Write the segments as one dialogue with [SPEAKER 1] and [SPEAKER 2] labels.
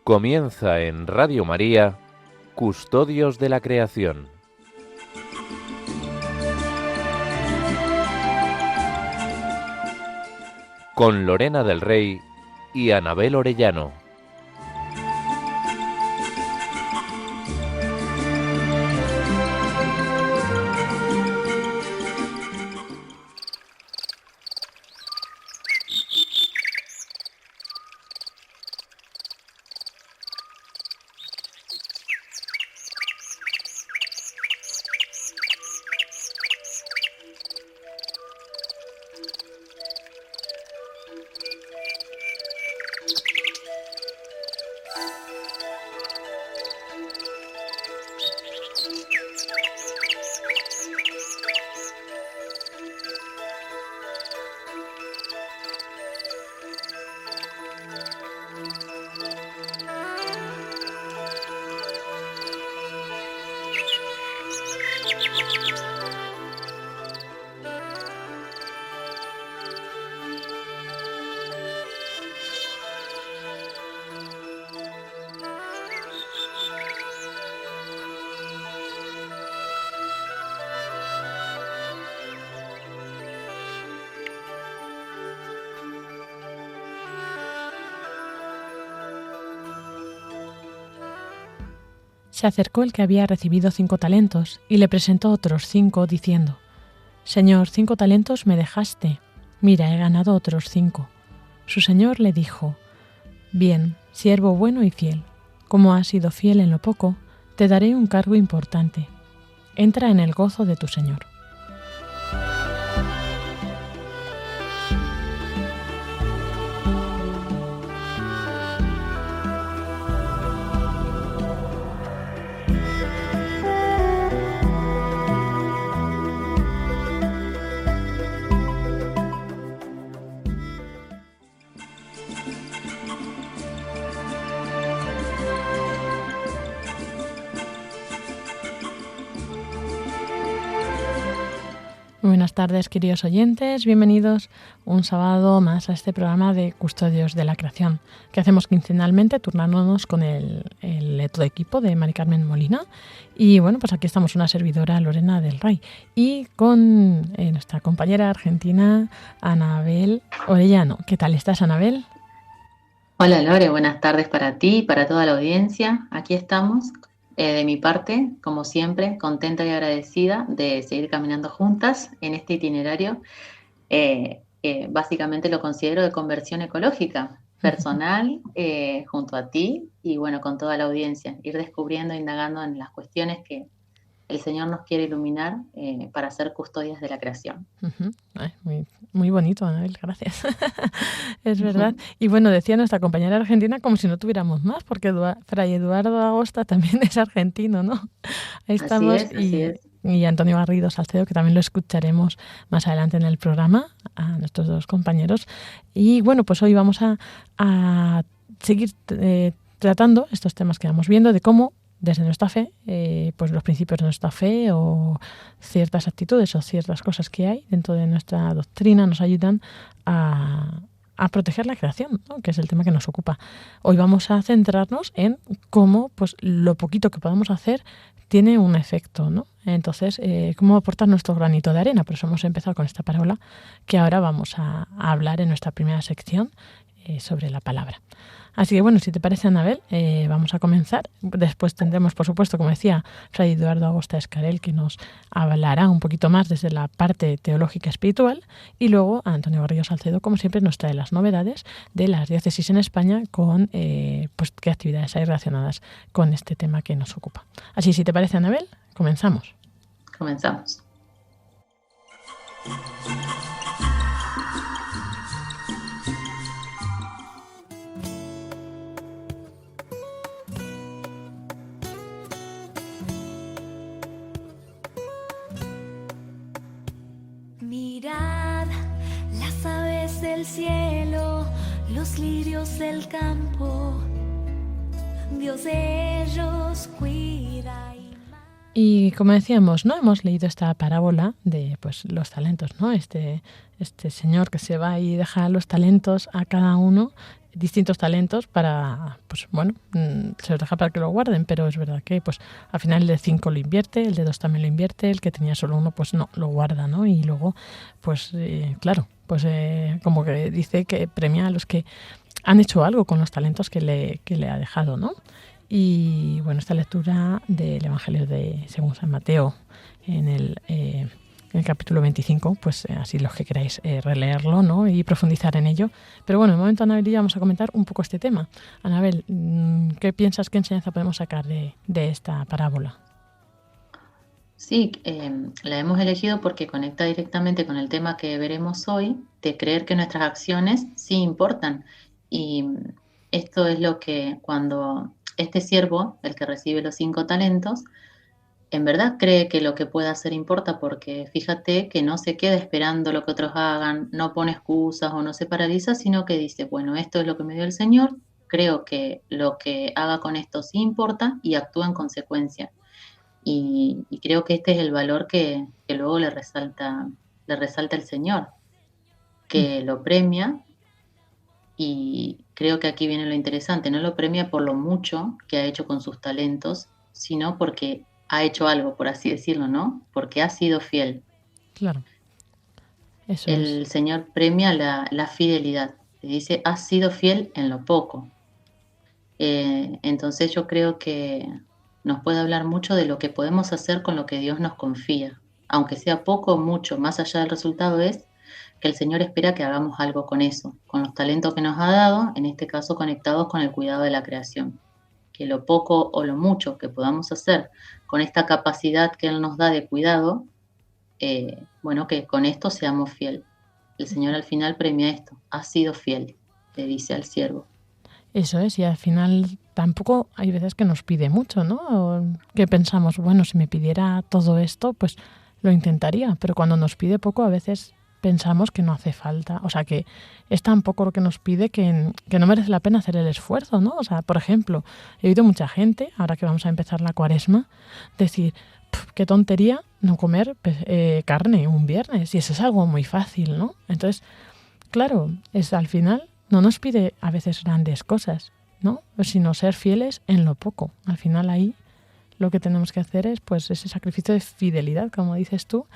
[SPEAKER 1] Comienza en Radio María, Custodios de la Creación. Con Lorena del Rey y Anabel Orellano.
[SPEAKER 2] Se acercó el que había recibido 5 talentos y le presentó otros 5, diciendo: Señor, 5 talentos me dejaste. Mira, he ganado otros 5. Su señor le dijo: Bien, siervo bueno y fiel. Como has sido fiel en lo poco, te daré un cargo importante. Entra en el gozo de tu señor. Buenas tardes, queridos oyentes, bienvenidos un sábado más a este programa de Custodios de la Creación, que hacemos quincenalmente turnándonos con el todo equipo de Mari Carmen Molina. Y bueno, pues aquí estamos una servidora, Lorena del Rey, y con nuestra compañera argentina, Anabel Orellano. ¿Qué tal estás, Anabel?
[SPEAKER 3] Hola, Lore, buenas tardes para ti y para toda la audiencia. Aquí estamos. De mi parte, como siempre, contenta y agradecida de seguir caminando juntas en este itinerario, que básicamente lo considero de conversión ecológica, personal, junto a ti y bueno, con toda la audiencia, ir descubriendo, indagando en las cuestiones que el Señor nos quiere iluminar para ser custodias de la creación.
[SPEAKER 2] Ay, muy bonito, Anabel, gracias. Es verdad. Y bueno, decía nuestra compañera argentina como si no tuviéramos más, porque Fray Eduardo Agosta también es argentino, ¿no? Ahí estamos.
[SPEAKER 3] Así es.
[SPEAKER 2] Y Antonio Garrido Salcedo, que también lo escucharemos más adelante en el programa, a nuestros dos compañeros. Y bueno, pues hoy vamos a seguir tratando estos temas que vamos viendo de cómo desde nuestra fe, pues los principios de nuestra fe o ciertas actitudes o ciertas cosas que hay dentro de nuestra doctrina nos ayudan a proteger la creación, ¿no? Que es el tema que nos ocupa. Hoy vamos a centrarnos en cómo pues lo poquito que podamos hacer tiene un efecto, ¿no? Entonces, cómo aportar nuestro granito de arena. Por eso hemos empezado con esta parábola que ahora vamos a hablar en nuestra primera sección sobre la palabra. Así que bueno, si te parece, Anabel, vamos a comenzar. Después tendremos, por supuesto, como decía, Fray Eduardo Agosta Escarel, que nos hablará un poquito más desde la parte teológica espiritual, y luego a Antonio Garrido Salcedo, como siempre, nos trae las novedades de las diócesis en España con pues qué actividades hay relacionadas con este tema que nos ocupa. Así, si te parece, Anabel, comenzamos.
[SPEAKER 3] Comenzamos.
[SPEAKER 4] Mirad las aves del cielo, los lirios del campo, Dios de ellos cuida.
[SPEAKER 2] Y como decíamos, ¿no? Hemos leído esta parábola de pues los talentos, ¿no? Este señor que se va y deja los talentos a cada uno, distintos talentos para, pues bueno, se los deja para que lo guarden, pero es verdad que pues al final el de 5 lo invierte, el de 2 también lo invierte, el que tenía solo uno pues no, lo guarda, ¿no? Y luego, pues claro, pues como que dice que premia a los que han hecho algo con los talentos que le ha dejado, ¿no? Y bueno, esta lectura del Evangelio según San Mateo en el capítulo 25, pues así los que queráis releerlo, ¿no? Y profundizar en ello. Pero bueno, de momento, Anabel y yo vamos a comentar un poco este tema. Anabel, ¿qué piensas, qué enseñanza podemos sacar de esta parábola?
[SPEAKER 3] Sí, la hemos elegido porque conecta directamente con el tema que veremos hoy, de creer que nuestras acciones sí importan. Y esto es lo que cuando este siervo, el que recibe los 5 talentos, en verdad cree que lo que puede hacer importa, porque fíjate que no se queda esperando lo que otros hagan, no pone excusas o no se paraliza, sino que dice, bueno, esto es lo que me dio el Señor, creo que lo que haga con esto sí importa y actúa en consecuencia. Y creo que este es el valor que luego le resalta el Señor, que lo premia. Y creo que aquí viene lo interesante, no lo premia por lo mucho que ha hecho con sus talentos, sino porque ha hecho algo, por así decirlo, ¿no? Porque ha sido fiel.
[SPEAKER 2] Claro, eso
[SPEAKER 3] El
[SPEAKER 2] es.
[SPEAKER 3] Señor premia la fidelidad. Le dice, has sido fiel en lo poco. Entonces yo creo que nos puede hablar mucho de lo que podemos hacer con lo que Dios nos confía. Aunque sea poco o mucho, más allá del resultado es que el Señor espera que hagamos algo con eso, con los talentos que nos ha dado, en este caso conectados con el cuidado de la creación. Que lo poco o lo mucho que podamos hacer con esta capacidad que Él nos da de cuidado, bueno, que con esto seamos fiel. El Señor al final premia esto, has sido fiel, le dice al siervo.
[SPEAKER 2] Eso es, y al final tampoco hay veces que nos pide mucho, ¿no? O que pensamos, bueno, si me pidiera todo esto, pues lo intentaría, pero cuando nos pide poco a veces pensamos que no hace falta, o sea, que es tan poco lo que nos pide que no merece la pena hacer el esfuerzo, ¿no? O sea, por ejemplo, he oído mucha gente, ahora que vamos a empezar la Cuaresma, decir, qué tontería no comer carne un viernes, y eso es algo muy fácil, ¿no? Entonces, claro, es al final no nos pide a veces grandes cosas, ¿no? Sino ser fieles en lo poco. Al final ahí lo que tenemos que hacer es pues ese sacrificio de fidelidad, como dices tú,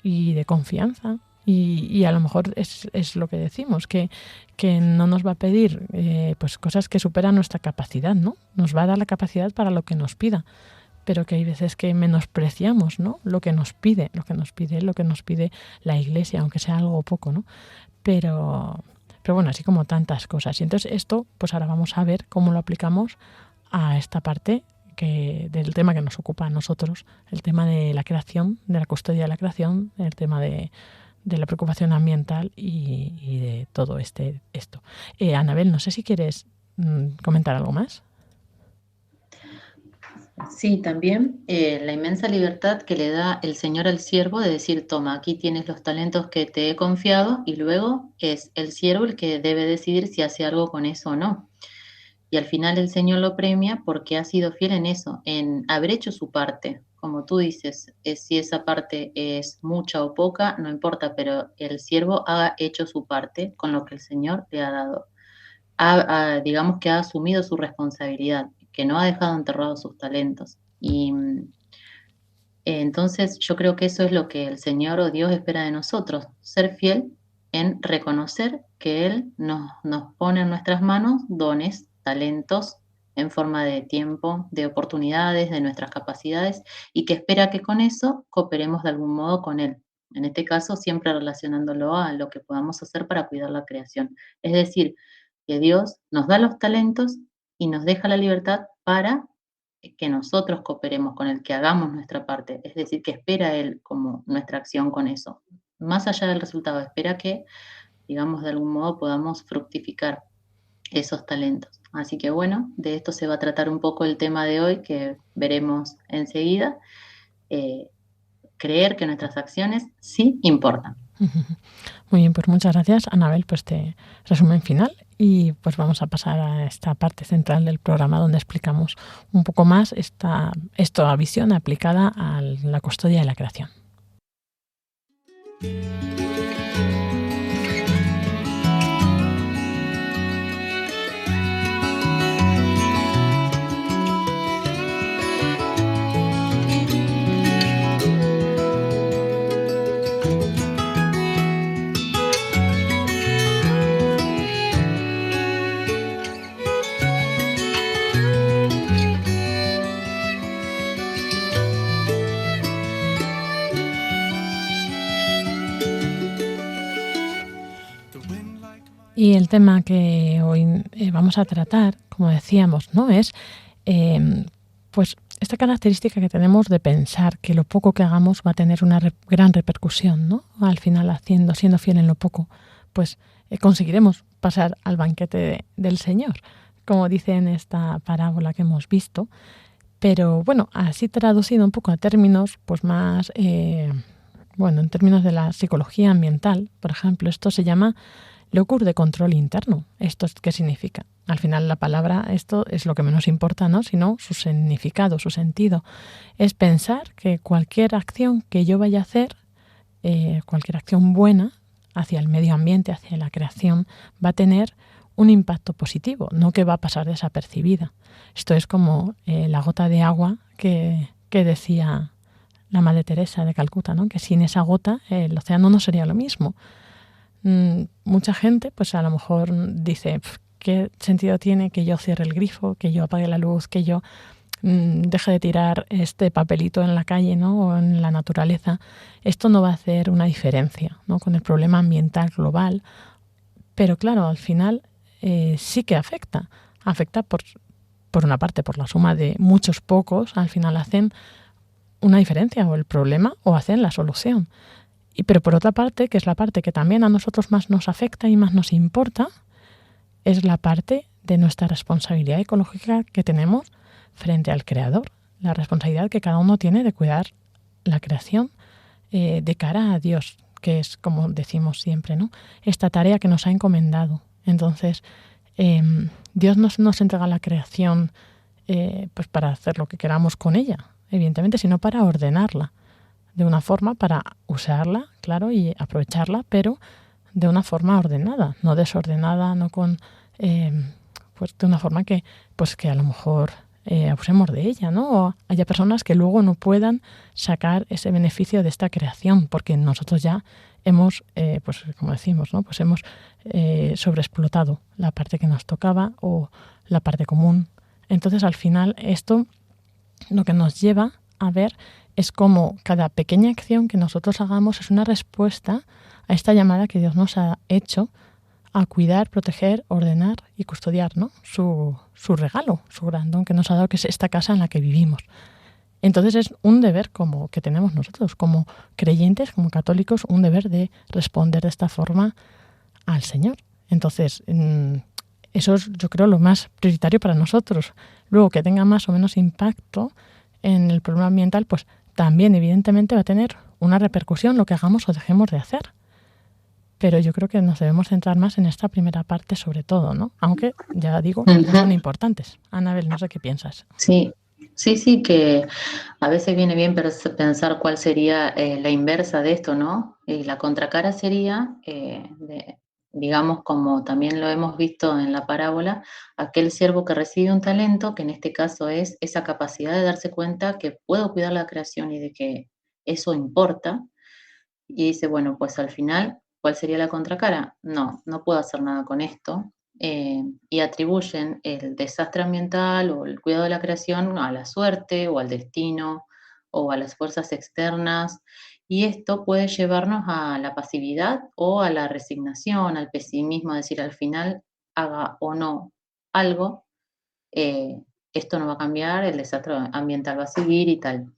[SPEAKER 2] y de confianza. Y a lo mejor es lo que decimos, que no nos va a pedir pues cosas que superan nuestra capacidad, ¿no? Nos va a dar la capacidad para lo que nos pida, pero que hay veces que menospreciamos, ¿no? Lo que nos pide la Iglesia, aunque sea algo poco, ¿no? Pero bueno, así como tantas cosas. Y entonces esto, pues ahora vamos a ver cómo lo aplicamos a esta parte del tema que nos ocupa a nosotros, el tema de la creación, de la custodia de la creación, el tema de la preocupación ambiental y de todo esto. Anabel, no sé si quieres comentar algo más.
[SPEAKER 3] Sí, también la inmensa libertad que le da el Señor al siervo de decir, toma, aquí tienes los talentos que te he confiado, y luego es el siervo el que debe decidir si hace algo con eso o no. Y al final el Señor lo premia porque ha sido fiel en eso, en haber hecho su parte. Como tú dices, si esa parte es mucha o poca, no importa, pero el siervo ha hecho su parte con lo que el Señor le ha dado. Digamos que ha asumido su responsabilidad, que no ha dejado enterrados sus talentos. Y entonces yo creo que eso es lo que el Señor o Dios espera de nosotros, ser fiel en reconocer que Él nos pone en nuestras manos dones, talentos, en forma de tiempo, de oportunidades, de nuestras capacidades, y que espera que con eso cooperemos de algún modo con Él. En este caso, siempre relacionándolo a lo que podamos hacer para cuidar la creación. Es decir, que Dios nos da los talentos y nos deja la libertad para que nosotros cooperemos con Él, que hagamos nuestra parte. Es decir, que espera Él como nuestra acción con eso. Más allá del resultado, espera que, digamos, de algún modo podamos fructificar esos talentos. Así que bueno, de esto se va a tratar un poco el tema de hoy, que veremos enseguida. Creer que nuestras acciones sí importan.
[SPEAKER 2] Muy bien, pues muchas gracias, Anabel, por este resumen final. Y pues vamos a pasar a esta parte central del programa donde explicamos un poco más esta visión aplicada a la custodia de la creación. Y el tema que hoy vamos a tratar, como decíamos, ¿no? Es pues esta característica que tenemos de pensar que lo poco que hagamos va a tener una gran repercusión, ¿no? Al final, siendo fiel en lo poco, pues conseguiremos pasar al banquete del Señor, como dice en esta parábola que hemos visto. Pero bueno, así traducido un poco a términos pues más, en términos de la psicología ambiental, por ejemplo, esto se llama locus de control interno. ¿Esto qué significa? Al final la palabra, esto es lo que menos importa, ¿no? Sino su significado, su sentido. Es pensar que cualquier acción que yo vaya a hacer, cualquier acción buena hacia el medio ambiente, hacia la creación, va a tener un impacto positivo, no que va a pasar desapercibida. Esto es como la gota de agua que decía la Madre Teresa de Calcuta, ¿no? Que sin esa gota el océano no sería lo mismo. Mucha gente pues a lo mejor dice, ¿qué sentido tiene que yo cierre el grifo, que yo apague la luz, que yo deje de tirar este papelito en la calle, ¿no? O en la naturaleza? Esto no va a hacer una diferencia, ¿no? Con el problema ambiental global, pero claro, al final sí que afecta por una parte por la suma de muchos pocos, al final hacen una diferencia o el problema o hacen la solución. Pero por otra parte, que es la parte que también a nosotros más nos afecta y más nos importa, es la parte de nuestra responsabilidad ecológica que tenemos frente al Creador, la responsabilidad que cada uno tiene de cuidar la creación de cara a Dios, que es, como decimos siempre, ¿no? Esta tarea que nos ha encomendado. Entonces, Dios nos entrega la creación pues para hacer lo que queramos con ella, evidentemente, sino para ordenarla de una forma, para usarla, claro, y aprovecharla, pero de una forma ordenada, no desordenada, no con pues de una forma que a lo mejor abusemos de ella, ¿no? O haya personas que luego no puedan sacar ese beneficio de esta creación, porque nosotros ya hemos, pues como decimos, ¿no? Pues hemos sobreexplotado la parte que nos tocaba o la parte común. Entonces, al final, esto lo que nos lleva a ver es como cada pequeña acción que nosotros hagamos es una respuesta a esta llamada que Dios nos ha hecho a cuidar, proteger, ordenar y custodiar, ¿no? Su regalo, su gran don que nos ha dado, que es esta casa en la que vivimos. Entonces es un deber como que tenemos nosotros, como creyentes, como católicos, un deber de responder de esta forma al Señor. Entonces, eso es, yo creo, lo más prioritario para nosotros. Luego, que tenga más o menos impacto en el problema ambiental, pues también evidentemente va a tener una repercusión lo que hagamos o dejemos de hacer. Pero yo creo que nos debemos centrar más en esta primera parte sobre todo, ¿no? Aunque, ya digo, son importantes. Anabel, no sé qué piensas.
[SPEAKER 3] Sí, que a veces viene bien pensar cuál sería la inversa de esto, ¿no? Y la contracara sería, digamos, como también lo hemos visto en la parábola, aquel siervo que recibe un talento, que en este caso es esa capacidad de darse cuenta que puedo cuidar la creación y de que eso importa, y dice, bueno, pues al final, ¿cuál sería la contracara? No puedo hacer nada con esto. Y atribuyen el desastre ambiental o el cuidado de la creación a la suerte o al destino o a las fuerzas externas. Y esto puede llevarnos a la pasividad o a la resignación, al pesimismo, es decir, al final, haga o no algo, esto no va a cambiar, el desastre ambiental va a seguir y tal.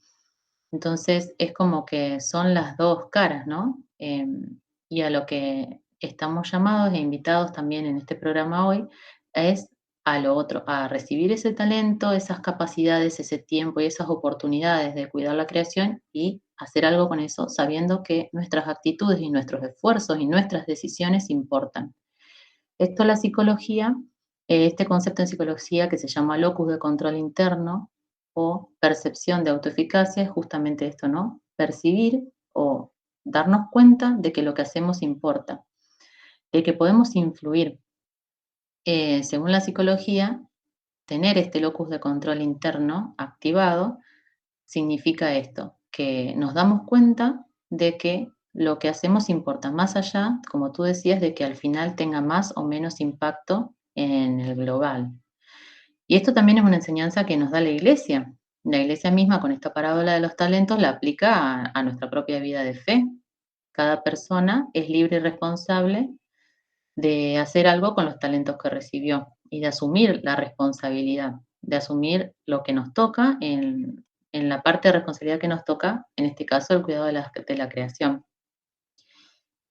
[SPEAKER 3] Entonces es como que son las dos caras, ¿no? Y a lo que estamos llamados e invitados también en este programa hoy es a lo otro, a recibir ese talento, esas capacidades, ese tiempo y esas oportunidades de cuidar la creación y hacer algo con eso, sabiendo que nuestras actitudes y nuestros esfuerzos y nuestras decisiones importan. Esto la psicología, este concepto en psicología que se llama locus de control interno o percepción de autoeficacia es justamente esto, ¿no? Percibir o darnos cuenta de que lo que hacemos importa, de que podemos influir. Según la psicología, tener este locus de control interno activado significa esto, que nos damos cuenta de que lo que hacemos importa más allá, como tú decías, de que al final tenga más o menos impacto en el global. Y esto también es una enseñanza que nos da la Iglesia. La Iglesia misma, con esta parábola de los talentos, la aplica a nuestra propia vida de fe. Cada persona es libre y responsable de hacer algo con los talentos que recibió y de asumir la responsabilidad, de asumir lo que nos toca en la parte de responsabilidad que nos toca, en este caso el cuidado de la creación.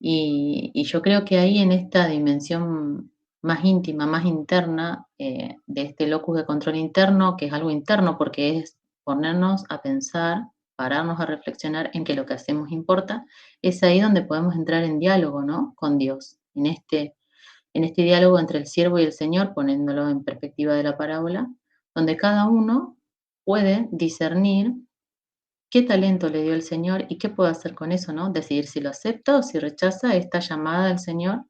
[SPEAKER 3] Y yo creo que ahí en esta dimensión más íntima, más interna, de este locus de control interno, que es algo interno porque es ponernos a pensar, pararnos a reflexionar en que lo que hacemos importa, es ahí donde podemos entrar en diálogo, ¿no? Con Dios, en este diálogo entre el siervo y el Señor, poniéndolo en perspectiva de la parábola, donde cada uno puede discernir qué talento le dio el Señor y qué puedo hacer con eso, ¿no? Decidir si lo acepta o si rechaza esta llamada del Señor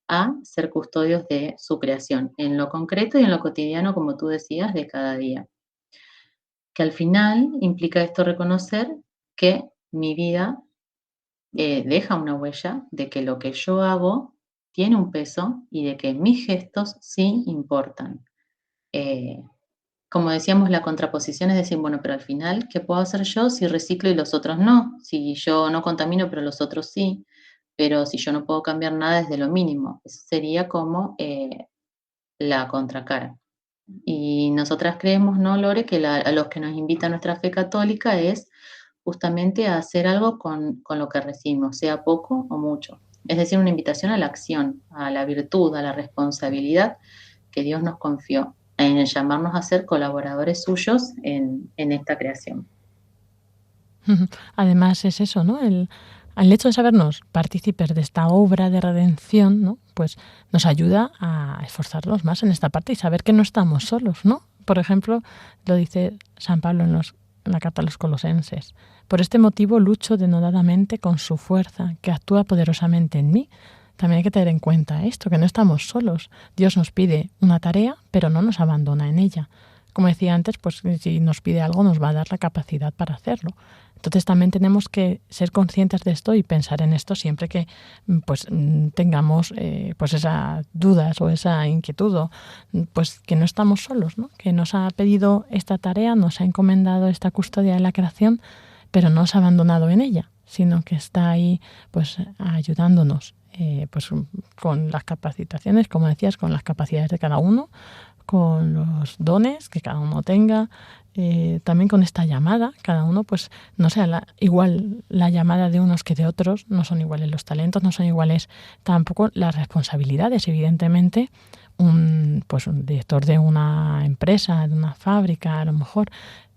[SPEAKER 3] a ser custodios de su creación, en lo concreto y en lo cotidiano, como tú decías, de cada día. Que al final implica esto reconocer que mi vida deja una huella, de que lo que yo hago tiene un peso y de que mis gestos sí importan. Como decíamos, la contraposición es decir, bueno, pero al final, ¿qué puedo hacer yo si reciclo y los otros no? Si yo no contamino, pero los otros sí, pero si yo no puedo cambiar nada desde lo mínimo. Eso sería como la contracara. Y nosotras creemos, ¿no, Lore?, que a los que nos invita nuestra fe católica es justamente a hacer algo con lo que recibimos, sea poco o mucho. Es decir, una invitación a la acción, a la virtud, a la responsabilidad que Dios nos confió, en llamarnos a ser colaboradores suyos en esta creación.
[SPEAKER 2] Además es eso, ¿no? El hecho de sabernos partícipes de esta obra de redención, ¿no? Pues nos ayuda a esforzarnos más en esta parte y saber que no estamos solos, ¿no? Por ejemplo, lo dice San Pablo en la carta a los Colosenses. Por este motivo lucho denodadamente con su fuerza, que actúa poderosamente en mí. También hay que tener en cuenta esto, que no estamos solos. Dios nos pide una tarea, pero no nos abandona en ella. Como decía antes, pues si nos pide algo nos va a dar la capacidad para hacerlo. Entonces también tenemos que ser conscientes de esto y pensar en esto siempre que pues tengamos pues esas dudas o esa inquietud, o, pues que no estamos solos, ¿no? Que nos ha pedido esta tarea, nos ha encomendado esta custodia de la creación, pero no se ha abandonado en ella, sino que está ahí pues ayudándonos pues con las capacitaciones, como decías, con las capacidades de cada uno, con los dones que cada uno tenga, también con esta llamada, cada uno pues no sea igual la llamada de unos que de otros, no son iguales los talentos, no son iguales tampoco las responsabilidades. Evidentemente un director de una empresa, de una fábrica, a lo mejor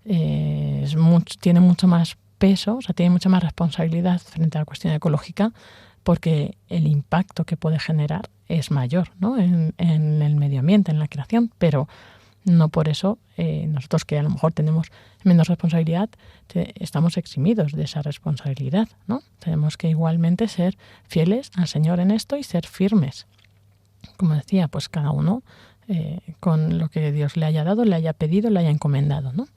[SPEAKER 2] tiene mucho más peso, o sea, tiene mucha más responsabilidad frente a la cuestión ecológica, porque el impacto que puede generar es mayor, ¿no? en el medio ambiente, en la creación, pero no por eso nosotros, que a lo mejor tenemos menos responsabilidad, estamos eximidos de esa responsabilidad, ¿no? Tenemos que igualmente ser fieles al Señor en esto y ser firmes. Como decía, pues cada uno con lo que Dios le haya dado, le haya pedido, le haya encomendado, ¿no?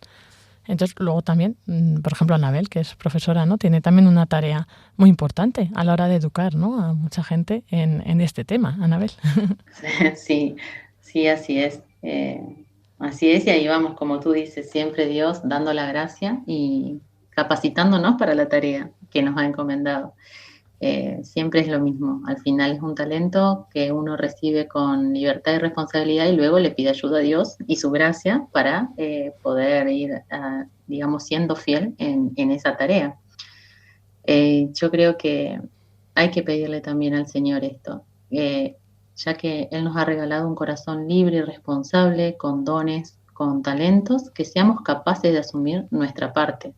[SPEAKER 2] Entonces, luego también, por ejemplo, Anabel, que es profesora, ¿no? Tiene también una tarea muy importante a la hora de educar, ¿no? A mucha gente en este tema. Anabel.
[SPEAKER 3] Sí, así es. Así es, y ahí vamos, como tú dices, siempre Dios dando la gracia y capacitándonos para la tarea que nos ha encomendado. Siempre es lo mismo. Al final es un talento que uno recibe con libertad y responsabilidad y luego le pide ayuda a Dios y su gracia para poder ir, digamos, siendo fiel en esa tarea. Yo creo que hay que pedirle también al Señor esto, ya que Él nos ha regalado un corazón libre y responsable, con dones, con talentos, que seamos capaces de asumir nuestra parte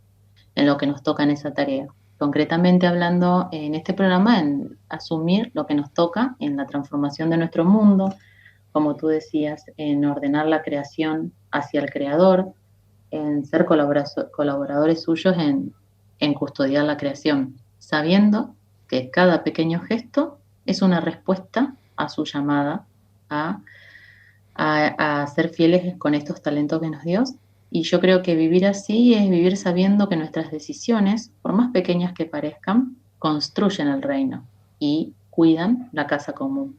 [SPEAKER 3] en lo que nos toca en esa tarea. concretamente hablando en este programa en asumir lo que nos toca en la transformación de nuestro mundo, como tú decías, en ordenar la creación hacia el creador, en ser colaboradores suyos en custodiar la creación, sabiendo que cada pequeño gesto es una respuesta a su llamada a ser fieles con estos talentos que nos dio. Y yo creo que vivir así es vivir sabiendo que nuestras decisiones, por más pequeñas que parezcan, construyen el reino y cuidan la casa común.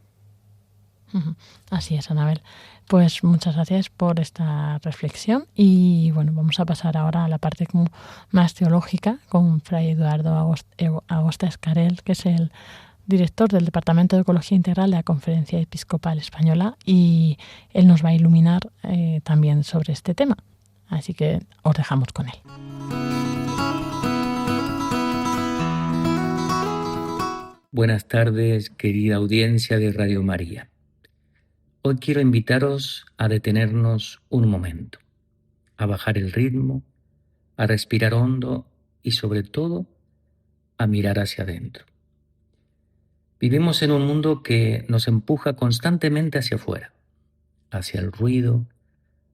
[SPEAKER 2] Así es, Anabel. Pues muchas gracias por esta reflexión y bueno, vamos a pasar ahora a la parte como más teológica con Fray Eduardo Agosta Escarel, que es el director del Departamento de Ecología Integral de la Conferencia Episcopal Española, y él nos va a iluminar también sobre este tema. Así que os dejamos con él.
[SPEAKER 5] Buenas tardes, querida audiencia de Radio María. Hoy quiero invitaros a detenernos un momento, a bajar el ritmo, a respirar hondo y sobre todo a mirar hacia adentro. Vivimos en un mundo que nos empuja constantemente hacia afuera, hacia el ruido,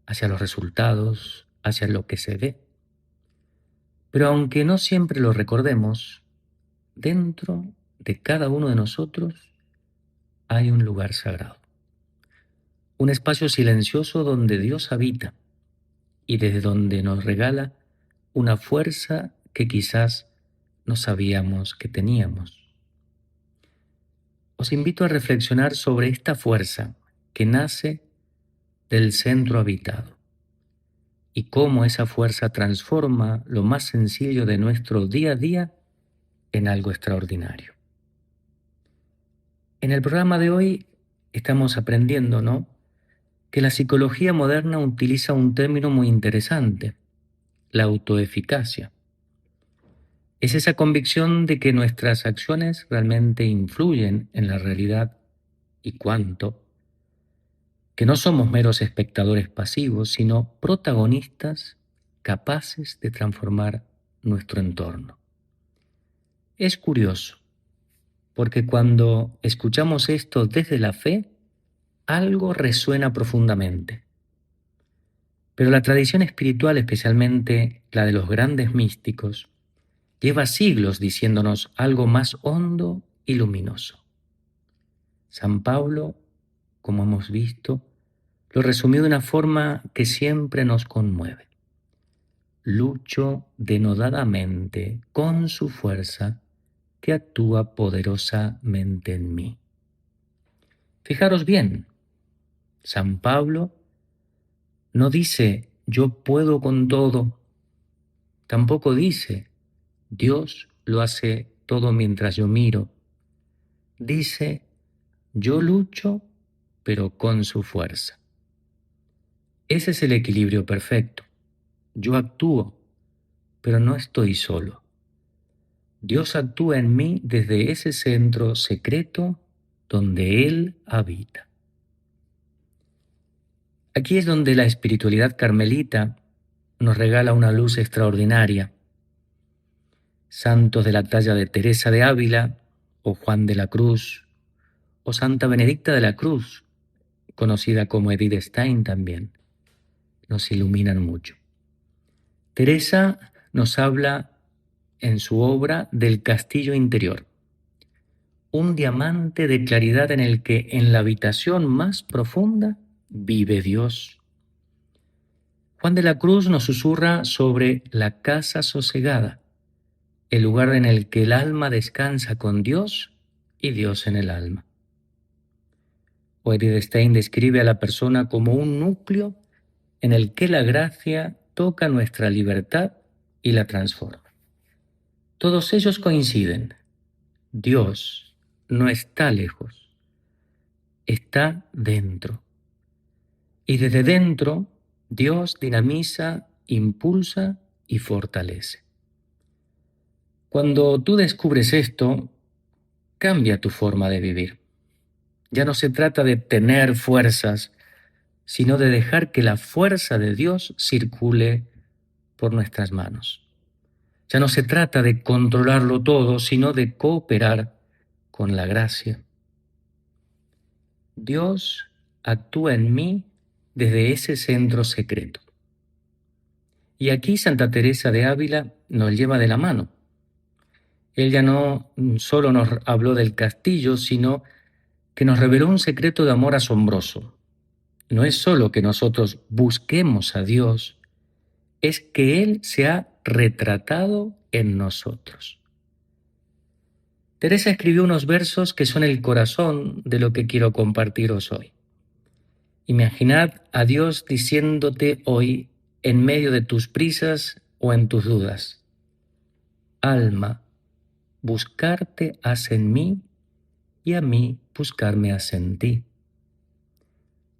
[SPEAKER 5] hacia los resultados, hacia lo que se ve. Pero aunque no siempre lo recordemos, dentro de cada uno de nosotros hay un lugar sagrado. Un espacio silencioso donde Dios habita y desde donde nos regala una fuerza que quizás no sabíamos que teníamos. Os invito a reflexionar sobre esta fuerza que nace del centro habitado y cómo esa fuerza transforma lo más sencillo de nuestro día a día en algo extraordinario. En el programa de hoy estamos aprendiendo, ¿no?, que la psicología moderna utiliza un término muy interesante, la autoeficacia. Es esa convicción de que nuestras acciones realmente influyen en la realidad y cuánto, que no somos meros espectadores pasivos, sino protagonistas capaces de transformar nuestro entorno. Es curioso, porque cuando escuchamos esto desde la fe, algo resuena profundamente. Pero la tradición espiritual, especialmente la de los grandes místicos, lleva siglos diciéndonos algo más hondo y luminoso. San Pablo, como hemos visto, lo resumió de una forma que siempre nos conmueve. Lucho denodadamente con su fuerza que actúa poderosamente en mí. Fijaros bien, San Pablo no dice yo puedo con todo, tampoco dice Dios lo hace todo mientras yo miro. Dice, yo lucho, pero con su fuerza. Ese es el equilibrio perfecto. Yo actúo, pero no estoy solo. Dios actúa en mí desde ese centro secreto donde Él habita. Aquí es donde la espiritualidad carmelita nos regala una luz extraordinaria. Santos de la talla de Teresa de Ávila, o Juan de la Cruz, o Santa Benedicta de la Cruz, conocida como Edith Stein también, nos iluminan mucho. Teresa nos habla en su obra del castillo interior, un diamante de claridad en el que en la habitación más profunda vive Dios. Juan de la Cruz nos susurra sobre la casa sosegada, el lugar en el que el alma descansa con Dios y Dios en el alma. O Edith Stein describe a la persona como un núcleo en el que la gracia toca nuestra libertad y la transforma. Todos ellos coinciden. Dios no está lejos, está dentro. Y desde dentro, Dios dinamiza, impulsa y fortalece. Cuando tú descubres esto, cambia tu forma de vivir. Ya no se trata de tener fuerzas, sino de dejar que la fuerza de Dios circule por nuestras manos. Ya no se trata de controlarlo todo, sino de cooperar con la gracia. Dios actúa en mí desde ese centro secreto. Y aquí Santa Teresa de Ávila nos lleva de la mano. Ella no solo nos habló del castillo, sino que nos reveló un secreto de amor asombroso. No es solo que nosotros busquemos a Dios, es que Él se ha retratado en nosotros. Teresa escribió unos versos que son el corazón de lo que quiero compartiros hoy. Imaginad a Dios diciéndote hoy, en medio de tus prisas o en tus dudas: alma, buscarte has en mí y a mí buscarme has en ti.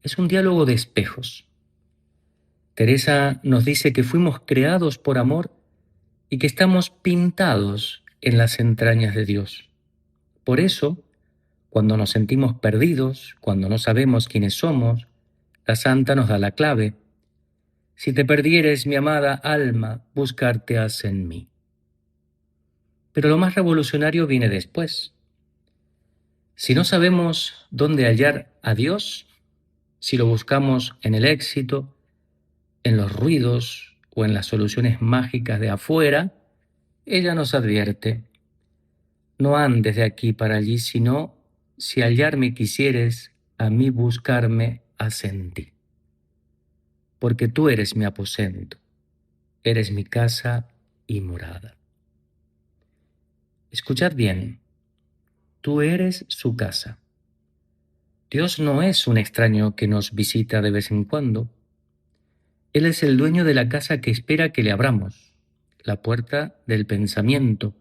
[SPEAKER 5] Es un diálogo de espejos. Teresa nos dice que fuimos creados por amor y que estamos pintados en las entrañas de Dios. Por eso, cuando nos sentimos perdidos, cuando no sabemos quiénes somos, la santa nos da la clave: si te perdieres, mi amada alma, buscarte has en mí. Pero lo más revolucionario viene después. Si no sabemos dónde hallar a Dios, si lo buscamos en el éxito, en los ruidos o en las soluciones mágicas de afuera, ella nos advierte: no andes de aquí para allí, sino, si hallarme quisieres, a mí buscarme has en ti. Porque tú eres mi aposento, eres mi casa y morada. Escuchad bien, tú eres su casa. Dios no es un extraño que nos visita de vez en cuando. Él es el dueño de la casa que espera que le abramos, la puerta del pensamiento.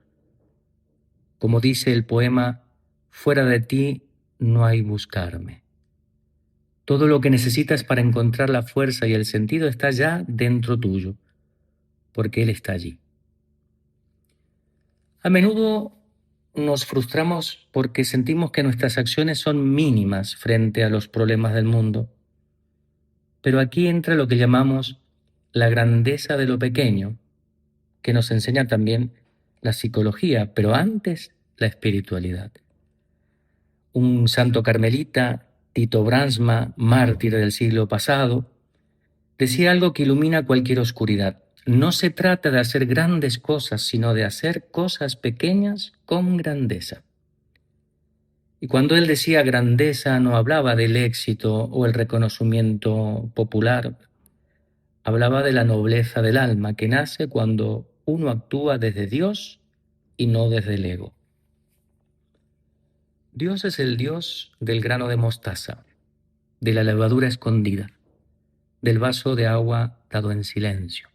[SPEAKER 5] Como dice el poema, fuera de ti no hay buscarme. Todo lo que necesitas para encontrar la fuerza y el sentido está ya dentro tuyo, porque Él está allí. A menudo nos frustramos porque sentimos que nuestras acciones son mínimas frente a los problemas del mundo. Pero aquí entra lo que llamamos la grandeza de lo pequeño, que nos enseña también la psicología, pero antes la espiritualidad. Un santo carmelita, Tito Bransma, mártir del siglo pasado, decía algo que ilumina cualquier oscuridad: no se trata de hacer grandes cosas, sino de hacer cosas pequeñas con grandeza. Y cuando él decía grandeza, no hablaba del éxito o el reconocimiento popular, hablaba de la nobleza del alma que nace cuando uno actúa desde Dios y no desde el ego. Dios es el Dios del grano de mostaza, de la levadura escondida, del vaso de agua dado en silencio.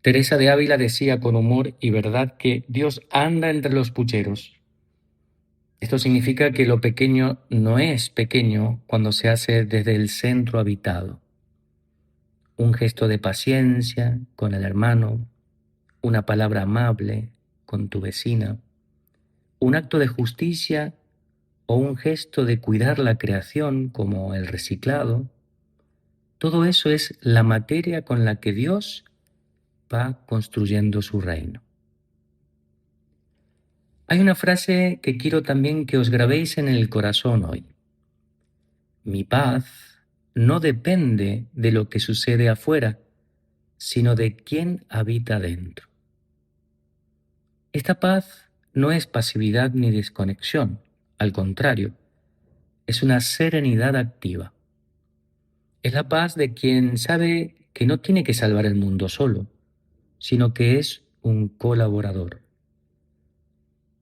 [SPEAKER 5] Teresa de Ávila decía con humor y verdad que Dios anda entre los pucheros. Esto significa que lo pequeño no es pequeño cuando se hace desde el centro habitado. Un gesto de paciencia con el hermano, una palabra amable con tu vecina, un acto de justicia o un gesto de cuidar la creación como el reciclado, todo eso es la materia con la que Dios va construyendo su reino. Hay una frase que quiero también que os grabéis en el corazón hoy. Mi paz no depende de lo que sucede afuera, sino de quién habita dentro. Esta paz no es pasividad ni desconexión, al contrario, es una serenidad activa. Es la paz de quien sabe que no tiene que salvar el mundo solo, sino que es un colaborador.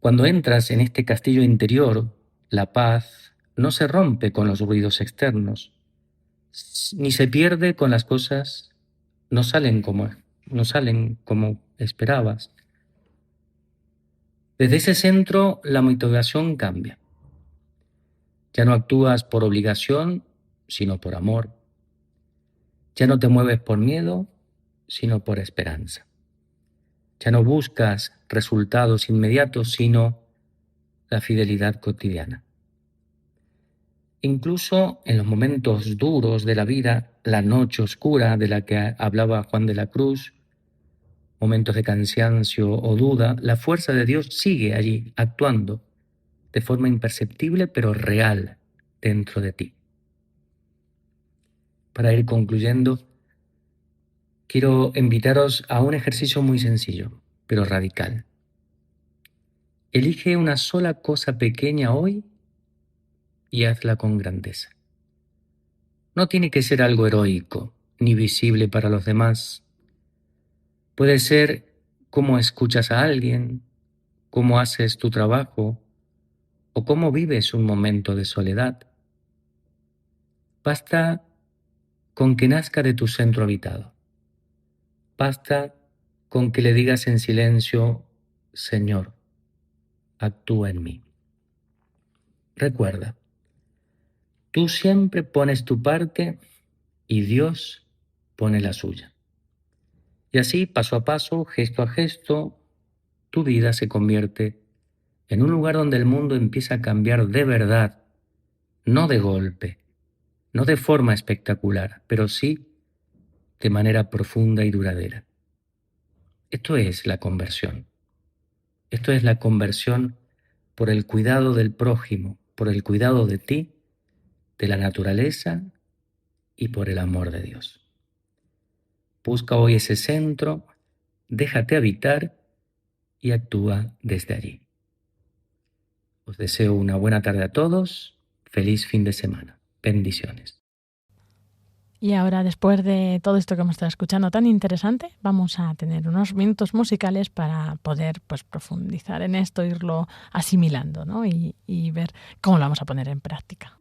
[SPEAKER 5] Cuando entras en este castillo interior, la paz no se rompe con los ruidos externos, ni se pierde con las cosas, no salen como esperabas. Desde ese centro la motivación cambia. Ya no actúas por obligación, sino por amor. Ya no te mueves por miedo, sino por esperanza. Ya no buscas resultados inmediatos, sino la fidelidad cotidiana. Incluso en los momentos duros de la vida, la noche oscura de la que hablaba Juan de la Cruz, momentos de cansancio o duda, la fuerza de Dios sigue allí, actuando de forma imperceptible pero real dentro de ti. Para ir concluyendo, quiero invitaros a un ejercicio muy sencillo, pero radical. Elige una sola cosa pequeña hoy y hazla con grandeza. No tiene que ser algo heroico ni visible para los demás. Puede ser cómo escuchas a alguien, cómo haces tu trabajo o cómo vives un momento de soledad. Basta con que nazca de tu centro habitado. Basta con que le digas en silencio: Señor, actúa en mí. Recuerda, tú siempre pones tu parte y Dios pone la suya. Y así, paso a paso, gesto a gesto, tu vida se convierte en un lugar donde el mundo empieza a cambiar de verdad, no de golpe, no de forma espectacular, pero sí de manera profunda y duradera. Esto es la conversión. Esto es la conversión por el cuidado del prójimo, por el cuidado de ti, de la naturaleza y por el amor de Dios. Busca hoy ese centro, déjate habitar y actúa desde allí. Os deseo una buena tarde a todos, feliz fin de semana. Bendiciones.
[SPEAKER 2] Y ahora, después de todo esto que hemos estado escuchando tan interesante, vamos a tener unos minutos musicales para poder profundizar en esto, irlo asimilando, ¿no? y ver cómo lo vamos a poner en práctica.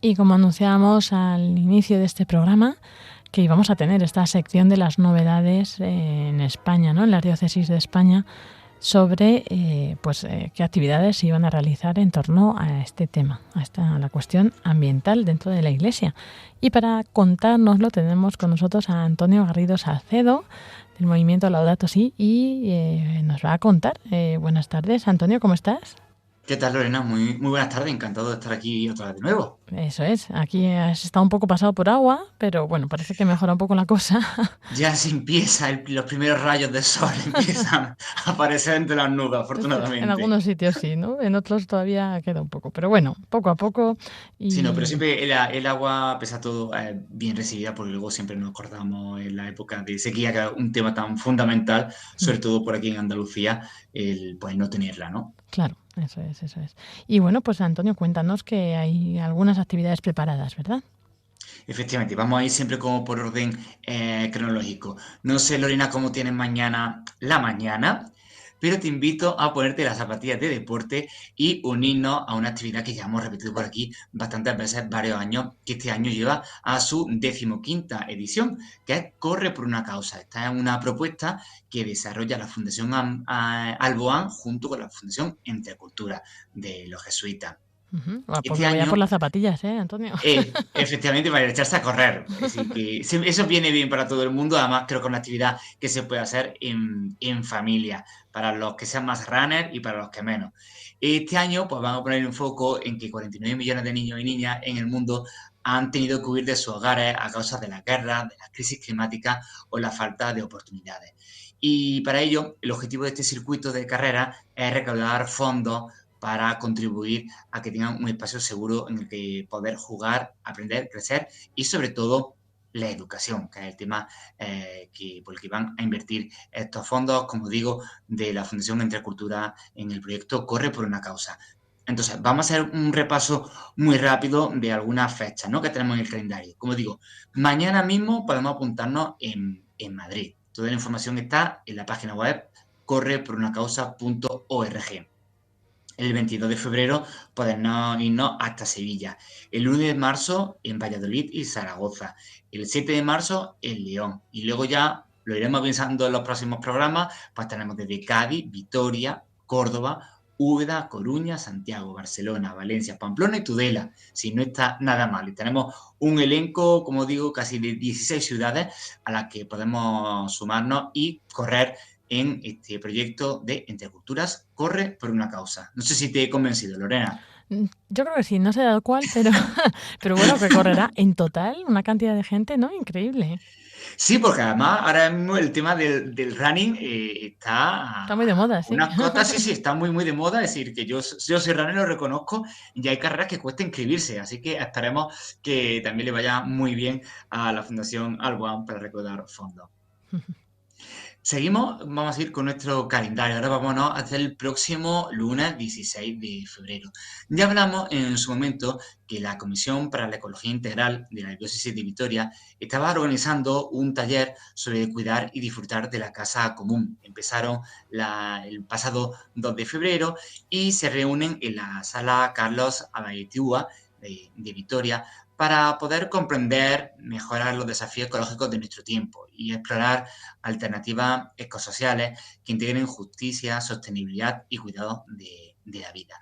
[SPEAKER 2] Y como anunciábamos al inicio de este programa, que íbamos a tener esta sección de las novedades en España, ¿no? En la Diócesis de España, sobre qué actividades se iban a realizar en torno a este tema, a la cuestión ambiental dentro de la Iglesia. Y para contárnoslo tenemos con nosotros a Antonio Garrido Salcedo, del movimiento Laudato Si, y nos va a contar. Buenas tardes, Antonio, ¿cómo estás?
[SPEAKER 6] ¿Qué tal, Lorena? Muy buenas tardes, encantado de estar aquí otra vez de nuevo.
[SPEAKER 2] Eso es, aquí has estado un poco pasado por agua, pero bueno, parece que mejora un poco la cosa.
[SPEAKER 6] Ya se empieza, los primeros rayos de sol empiezan a aparecer entre las nubes, afortunadamente.
[SPEAKER 2] En algunos sitios sí, ¿no? En otros todavía queda un poco, pero bueno, poco a poco.
[SPEAKER 6] Sí, no, pero siempre el agua, pese a todo, es bien recibida, porque luego siempre nos acordamos en la época de sequía, que es un tema tan fundamental, sobre todo por aquí en Andalucía, el pues no tenerla, ¿no?
[SPEAKER 2] Claro, eso es. Y bueno, pues Antonio, cuéntanos que hay algunas actividades preparadas, ¿verdad?
[SPEAKER 6] Efectivamente, vamos a ir siempre como por orden cronológico. No sé, Lorena, cómo tienes mañana la mañana, pero te invito a ponerte las zapatillas de deporte y unirnos a una actividad que ya hemos repetido por aquí bastantes veces, varios años, que este año lleva a su 15ª edición, que es Corre por una causa. Esta es una propuesta que desarrolla la Fundación Alboan junto con la Fundación Entrecultura de los jesuitas.
[SPEAKER 2] Pues este vaya por las zapatillas, Antonio.
[SPEAKER 6] Efectivamente, para echarse a correr. Así que eso viene bien para todo el mundo. Además, creo que es una actividad que se puede hacer en familia, para los que sean más runners y para los que menos. Este año, pues vamos a poner un foco en que 49 millones de niños y niñas en el mundo han tenido que huir de sus hogares a causa de la guerra, de la crisis climática o la falta de oportunidades. Y para ello, el objetivo de este circuito de carrera es recaudar fondos para contribuir a que tengan un espacio seguro en el que poder jugar, aprender, crecer y sobre todo la educación, que es el tema por el que van a invertir estos fondos, como digo, de la Fundación Entrecultura en el proyecto Corre por una causa. Entonces, vamos a hacer un repaso muy rápido de algunas fechas, ¿no?, que tenemos en el calendario. Como digo, mañana mismo podemos apuntarnos en Madrid. Toda la información está en la página web correporunacausa.org. El 22 de febrero podemos irnos hasta Sevilla. El 1 de marzo en Valladolid y Zaragoza. El 7 de marzo en León. Y luego ya lo iremos pensando en los próximos programas. Pues tenemos desde Cádiz, Vitoria, Córdoba, Úbeda, Coruña, Santiago, Barcelona, Valencia, Pamplona y Tudela. Si no está nada mal. Y tenemos un elenco, como digo, casi de 16 ciudades a las que podemos sumarnos y correr en este proyecto de Entreculturas Corre por una causa. No sé si te he convencido, Lorena.
[SPEAKER 2] Yo creo que sí, no sé de cuál, pero bueno, que correrá en total una cantidad de gente, ¿no? Increíble.
[SPEAKER 6] Sí, porque además ahora mismo el tema del running está
[SPEAKER 2] muy de moda, sí.
[SPEAKER 6] Unas cotas, sí, está muy de moda. Es decir, que yo soy runner, lo reconozco, y hay carreras que cuesta inscribirse. Así que esperemos que también le vaya muy bien a la Fundación Alboan para recaudar fondos. Seguimos, vamos a ir con nuestro calendario. Ahora vámonos hasta el próximo lunes 16 de febrero. Ya hablamos en su momento que la Comisión para la Ecología Integral de la Diócesis de Vitoria estaba organizando un taller sobre cuidar y disfrutar de la casa común. Empezaron el pasado 2 de febrero y se reúnen en la sala Carlos Abaitiúa de Vitoria para poder comprender, mejorar los desafíos ecológicos de nuestro tiempo y explorar alternativas ecosociales que integren justicia, sostenibilidad y cuidado de la vida.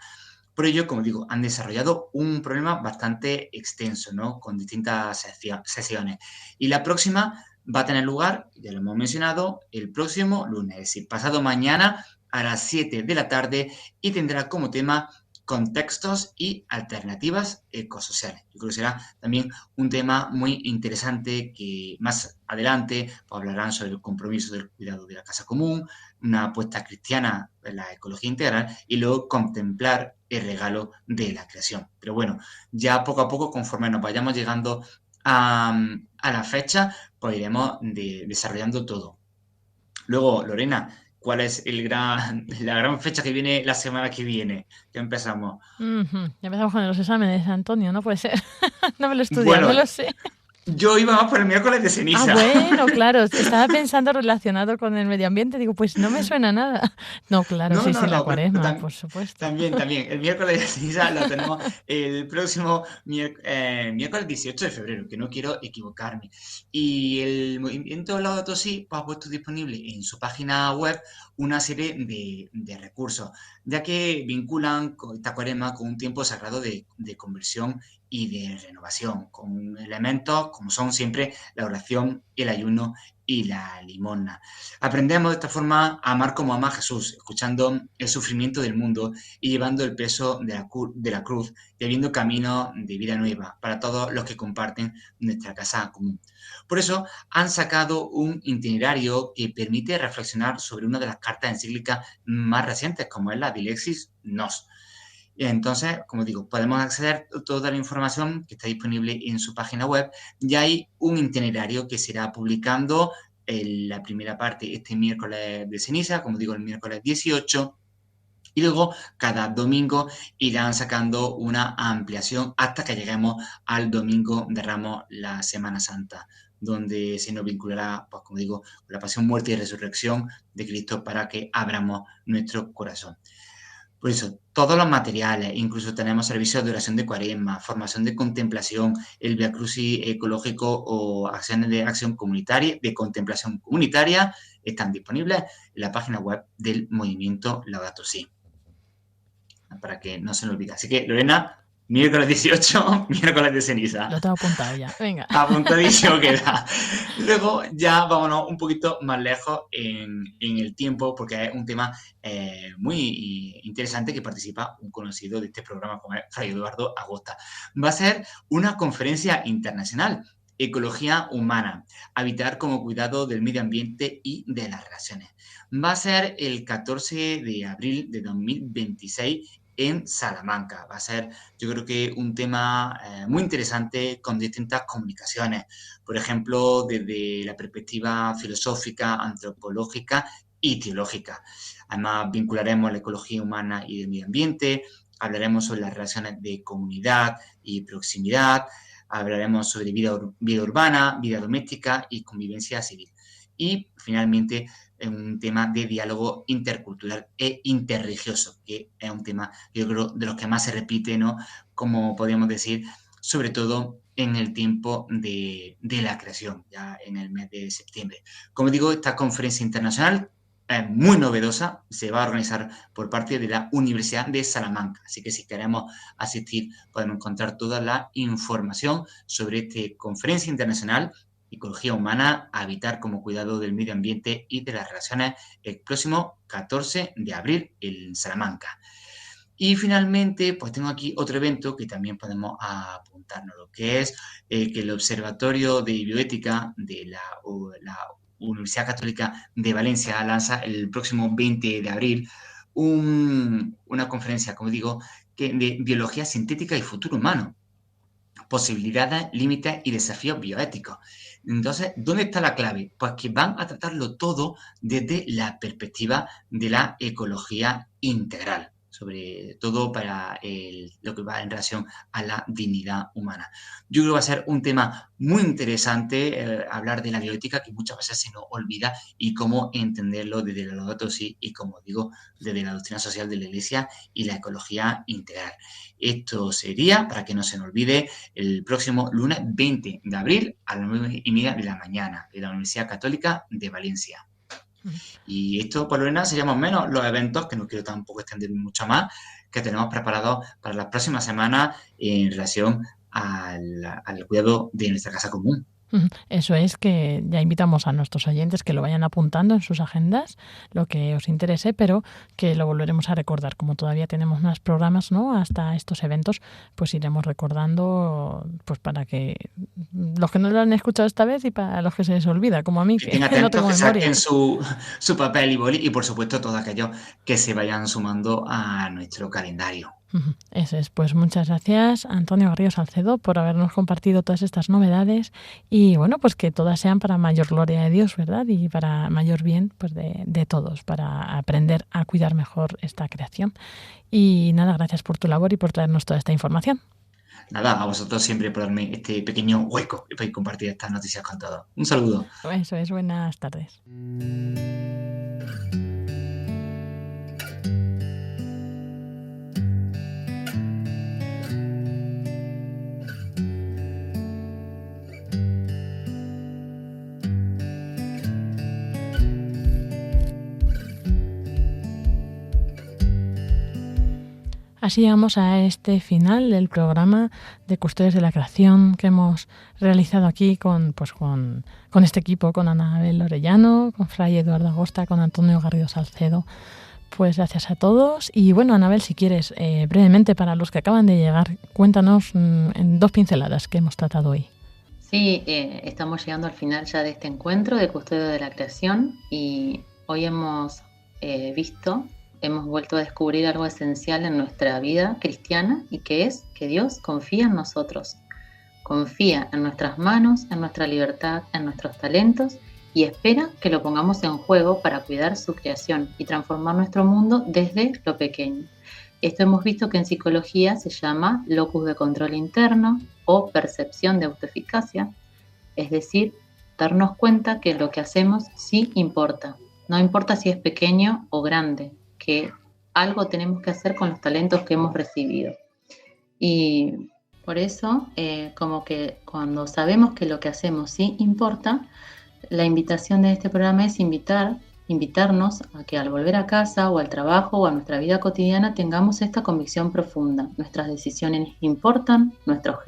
[SPEAKER 6] Por ello, como digo, han desarrollado un problema bastante extenso, ¿no?, con distintas sesiones. Y la próxima va a tener lugar, ya lo hemos mencionado, el próximo lunes, es decir, pasado mañana a las 7 de la tarde, y tendrá como tema contextos y alternativas ecosociales. Yo creo que será también un tema muy interesante que más adelante pues, hablarán sobre el compromiso del cuidado de la casa común, una apuesta cristiana en la ecología integral y luego contemplar el regalo de la creación. Pero bueno, ya poco a poco, conforme nos vayamos llegando a la fecha, pues iremos desarrollando todo. Luego, Lorena, ¿cuál es la gran fecha que viene la semana que viene? Ya empezamos.
[SPEAKER 2] Ya empezamos con los exámenes, Antonio, no puede ser. No me lo he estudiado,
[SPEAKER 6] bueno,
[SPEAKER 2] no lo sé.
[SPEAKER 6] Yo iba más por el miércoles de ceniza.
[SPEAKER 2] Bueno, claro, estaba pensando relacionado con el medio ambiente. Digo, pues no me suena nada. No, claro, sí, la Cuaresma, por supuesto.
[SPEAKER 6] También. El miércoles de ceniza lo tenemos el próximo miércoles 18 de febrero, que no quiero equivocarme. Y el movimiento Laudato Si pues, ha puesto disponible en su página web una serie de recursos, ya que vinculan esta Cuaresma con un tiempo sagrado de conversión y de renovación, con elementos como son siempre la oración, el ayuno y la limosna. Aprendemos de esta forma a amar como ama Jesús, escuchando el sufrimiento del mundo y llevando el peso de la cruz y abriendo caminos de vida nueva para todos los que comparten nuestra casa común. Por eso han sacado un itinerario que permite reflexionar sobre una de las cartas encíclicas más recientes, como es la Dilexis Nos. Y entonces, como digo, podemos acceder a toda la información que está disponible en su página web y hay un itinerario que se irá publicando en la primera parte este miércoles de ceniza, como digo, el miércoles 18, y luego cada domingo irán sacando una ampliación hasta que lleguemos al domingo de Ramos, la Semana Santa, donde se nos vinculará, pues como digo, con la pasión, muerte y resurrección de Cristo para que abramos nuestro corazón. Por eso, todos los materiales, incluso tenemos servicios de oración de Cuaresma, formación de contemplación, el Via Crucis ecológico o acciones de acción comunitaria, de contemplación comunitaria, están disponibles en la página web del movimiento Laudato Si, para que no se nos olvide. Así que, Lorena, miércoles 18, miércoles de ceniza.
[SPEAKER 2] Lo tengo apuntado ya, venga.
[SPEAKER 6] Apuntadísimo queda. Luego ya vámonos un poquito más lejos en el tiempo, porque es un tema muy interesante que participa un conocido de este programa como es Fray Eduardo Agosta. Va a ser una conferencia internacional, Ecología Humana, Habitar como Cuidado del Medio Ambiente y de las Relaciones. Va a ser el 14 de abril de 2026 en Salamanca. Va a ser, yo creo que un tema muy interesante con distintas comunicaciones, por ejemplo, desde la perspectiva filosófica, antropológica y teológica. Además, vincularemos la ecología humana y del medio ambiente, hablaremos sobre las relaciones de comunidad y proximidad, hablaremos sobre vida urbana, vida doméstica y convivencia civil. Y, finalmente, un tema de diálogo intercultural e interreligioso, que es un tema, yo creo, de los que más se repite, ¿no? Como podríamos decir, sobre todo en el tiempo de la creación, ya en el mes de septiembre. Como digo, esta conferencia internacional es muy novedosa, se va a organizar por parte de la Universidad de Salamanca, así que si queremos asistir podemos encontrar toda la información sobre esta conferencia internacional Ecología Humana, Habitar como Cuidado del Medio Ambiente y de las Relaciones, el próximo 14 de abril en Salamanca. Y finalmente, pues tengo aquí otro evento que también podemos apuntarnos, lo que es que el Observatorio de Bioética de la Universidad Católica de Valencia lanza el próximo 20 de abril una conferencia, como digo, de biología sintética y futuro humano. Posibilidades, límites y desafíos bioéticos. Entonces, ¿dónde está la clave? Pues que van a tratarlo todo desde la perspectiva de la ecología integral, sobre todo para lo que va en relación a la dignidad humana. Yo creo que va a ser un tema muy interesante hablar de la bioética, que muchas veces se nos olvida, y cómo entenderlo desde la Laudato Si y, como digo, desde la doctrina social de la Iglesia y la ecología integral. Esto sería, para que no se nos olvide, el próximo lunes 20 de abril a las 9:30 de la mañana en la Universidad Católica de Valencia. Y esto, por Lorena, serían más o menos los eventos, que no quiero tampoco extenderme mucho más, que tenemos preparados para las próximas semanas en relación al cuidado de nuestra casa común.
[SPEAKER 2] Eso es, que ya invitamos a nuestros oyentes que lo vayan apuntando en sus agendas, lo que os interese, pero que lo volveremos a recordar. Como todavía tenemos más programas, ¿no?, hasta estos eventos, pues iremos recordando, pues para que los que no lo han escuchado esta vez y para los que se les olvida, como a mí, que no tengo memoria.
[SPEAKER 6] Saquen su papel y boli, y por supuesto todos aquellos que se vayan sumando a nuestro calendario.
[SPEAKER 2] Eso es, pues muchas gracias, Antonio Garrido Salcedo, por habernos compartido todas estas novedades, y bueno, pues que todas sean para mayor gloria de Dios, ¿verdad? Y para mayor bien, pues de todos, para aprender a cuidar mejor esta creación. Y nada, gracias por tu labor y por traernos toda esta información.
[SPEAKER 6] Nada, a vosotros siempre por darme este pequeño hueco y poder compartir estas noticias con todos. Un saludo.
[SPEAKER 2] Eso es, buenas tardes. Así llegamos a este final del programa de Custodios de la Creación que hemos realizado aquí con este equipo, con Anabel Orellano, con Fray Eduardo Agosta, con Antonio Garrido Salcedo. Pues gracias a todos. Y bueno, Anabel, si quieres, brevemente para los que acaban de llegar, cuéntanos en 2 pinceladas que hemos tratado hoy.
[SPEAKER 3] Sí, estamos llegando al final ya de este encuentro de Custodios de la Creación y hoy hemos vuelto a descubrir algo esencial en nuestra vida cristiana y que es que Dios confía en nosotros, confía en nuestras manos, en nuestra libertad, en nuestros talentos y espera que lo pongamos en juego para cuidar su creación y transformar nuestro mundo desde lo pequeño. Esto hemos visto que en psicología se llama locus de control interno o percepción de autoeficacia, es decir, darnos cuenta que lo que hacemos sí importa, no importa si es pequeño o grande, que algo tenemos que hacer con los talentos que hemos recibido. Y por eso, como que cuando sabemos que lo que hacemos sí importa, la invitación de este programa es invitarnos a que al volver a casa o al trabajo o a nuestra vida cotidiana tengamos esta convicción profunda. Nuestras decisiones importan, nuestros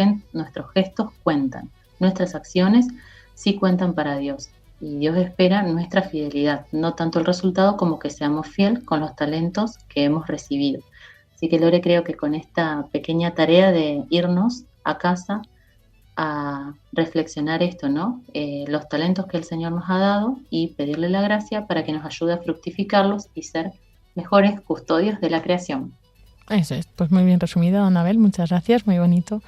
[SPEAKER 3] gestos cuentan, nuestras acciones sí cuentan para Dios. Y Dios espera nuestra fidelidad, no tanto el resultado como que seamos fieles con los talentos que hemos recibido. Así que Lore, creo que con esta pequeña tarea de irnos a casa a reflexionar esto, ¿no? Los talentos que el Señor nos ha dado y pedirle la gracia para que nos ayude a fructificarlos y ser mejores custodios de la creación.
[SPEAKER 2] Eso es, pues muy bien resumido, Anabel, muchas gracias, muy bonito.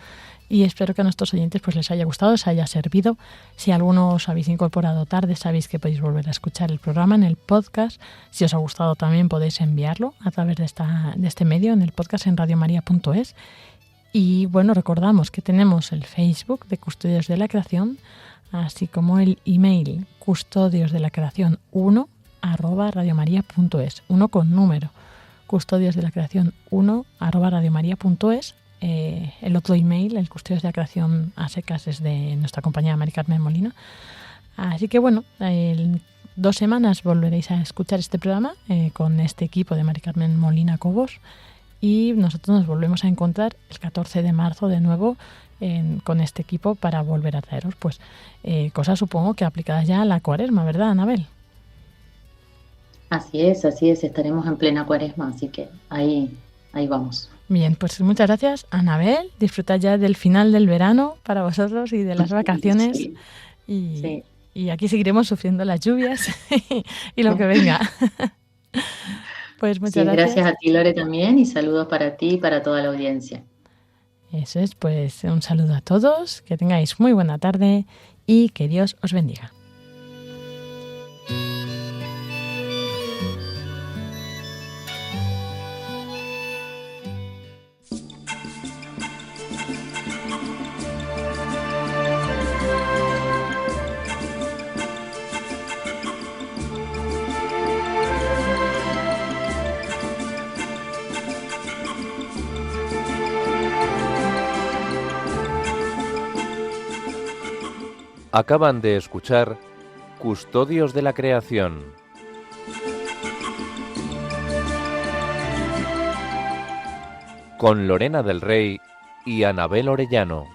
[SPEAKER 2] Y espero que a nuestros oyentes pues les haya gustado, les haya servido. Si alguno os habéis incorporado tarde, sabéis que podéis volver a escuchar el programa en el podcast. Si os ha gustado también podéis enviarlo a través de este medio, en el podcast en radiomaria.es. Y bueno, recordamos que tenemos el Facebook de Custodios de la Creación, así como el email custodiosdelacreacion1@radiomaria.es, 1 con número, custodiosdelacreacion1@radiomaria.es. El otro email, el Custodios de la Creación a secas, es de nuestra compañera Mari Carmen Molina. Así que bueno, en 2 semanas volveréis a escuchar este programa con este equipo de Mari Carmen Molina Cobos y nosotros nos volvemos a encontrar el 14 de marzo de nuevo con este equipo para volver a traeros pues cosas supongo que aplicadas ya a la cuaresma, ¿verdad, Anabel?
[SPEAKER 3] Así es, estaremos en plena cuaresma, así que ahí vamos.
[SPEAKER 2] Bien, pues muchas gracias, Anabel. Disfrutad ya del final del verano para vosotros y de las vacaciones.
[SPEAKER 3] Sí.
[SPEAKER 2] Y aquí seguiremos sufriendo las lluvias y lo que venga. Pues muchas gracias.
[SPEAKER 3] Gracias a ti, Lore, también, y saludos para ti y para toda la audiencia.
[SPEAKER 2] Eso es, pues un saludo a todos, que tengáis muy buena tarde y que Dios os bendiga.
[SPEAKER 1] Acaban de escuchar Custodios de la Creación. Con Lorena del Rey y Anabel Orellano.